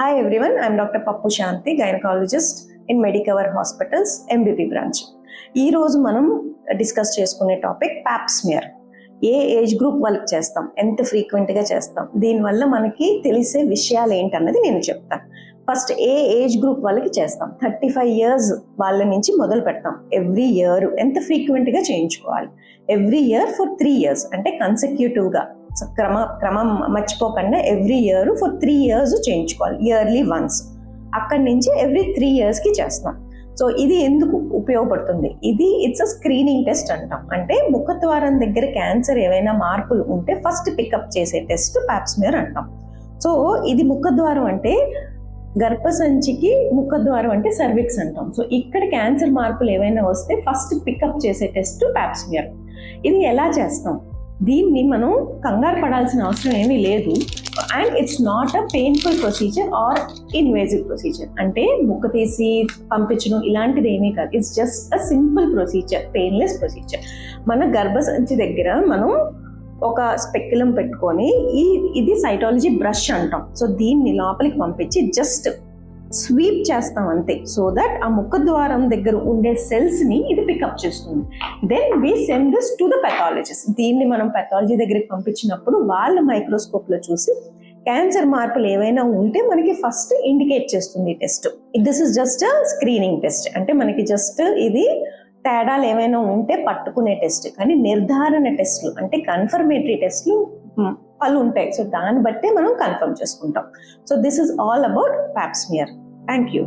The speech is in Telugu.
Hi everyone, I am Dr. Pappu Shanti, gynecologist in Medicover Hospitals, MBP branch. ఈ రోజు మనం డిస్కస్ చేసుకునే టాపిక్ ప్యాప్ స్మియర్. ఏ ఏజ్ గ్రూప్ వాళ్ళకి చేస్తాం, ఎంత ఫ్రీక్వెంట్గా చేస్తాం, దీనివల్ల మనకి తెలిసే విషయాలు ఏంటన్నది నేను చెప్తాను. ఫస్ట్ ఏ ఏజ్ గ్రూప్ వాళ్ళకి చేస్తాం, 35 years వాళ్ళ నుంచి మొదలు పెడతాం. ఎవ్రీ ఇయర్ ఎంత ఫ్రీక్వెంట్గా చేయించుకోవాలి, ఎవ్రీ ఇయర్ ఫర్ 3 years అంటే కన్సెక్యూటివ్గా క్రమం మర్చిపోకుండా ఎవ్రీ ఇయర్ ఫర్ 3 years చేయించుకోవాలి, ఇయర్లీ వన్స్. అక్కడి నుంచి ఎవ్రీ 3 yearsకి చేస్తాం. సో ఇది ఎందుకు ఉపయోగపడుతుంది, ఇట్స్ అ స్క్రీనింగ్ టెస్ట్ అంటాం. అంటే ముఖద్వారం దగ్గర క్యాన్సర్ ఏవైనా మార్పులు ఉంటే ఫస్ట్ పికప్ చేసే టెస్ట్ ప్యాప్ స్మియర్ అంటాం. సో ఇది ముఖద్వారం అంటే గర్భసంచికి, ముఖద్వారం అంటే సర్విక్స్ అంటాం. సో ఇక్కడ క్యాన్సర్ మార్పులు ఏవైనా వస్తే ఫస్ట్ పికప్ చేసే టెస్ట్ ప్యాప్ స్మియర్. ఇది ఎలా చేస్తాం, దీన్ని మనం కంగారు పడాల్సిన అవసరం ఏమీ లేదు. And it's not a painful procedure or invasive procedure. అంటే ముక్క తీసి పంపించడం ఇలాంటిది ఏమీ కాదు. It's just a simple procedure, painless procedure. మన గర్భసంచి దగ్గర మనం ఒక స్పెక్యులం పెట్టుకొని ఇది సైటాలజీ బ్రష్ అంటాం. సో దీన్ని లోపలికి పంపించి జస్ట్ స్వీప్ చేస్తాం అంతే. సో దట్ ఆ ముఖద్వారం దగ్గర ఉండే సెల్స్ ని ఇది పికప్ చేస్తుంది. Then we send this to the pathologist. దీన్ని మనం పెథాలజీ దగ్గరికి పంపించినప్పుడు వాళ్ళ మైక్రోస్కోప్ లో చూసి క్యాన్సర్ మార్పులు ఏవైనా ఉంటే మనకి ఫస్ట్ ఇండికేట్ చేస్తుంది ఈ test. This is just a screening test. అంటే మనకి జస్ట్ ఇది తేడాలు ఏమైనా ఉంటే పట్టుకునే టెస్ట్. కానీ నిర్ధారణ టెస్ట్లు అంటే కన్ఫర్మేటరీ టెస్ట్లు పలు ఉంటాయి. సో దాన్ని బట్టే మనం కన్ఫర్మ్ చేసుకుంటాం. So this is all about Pap smear. Thank you.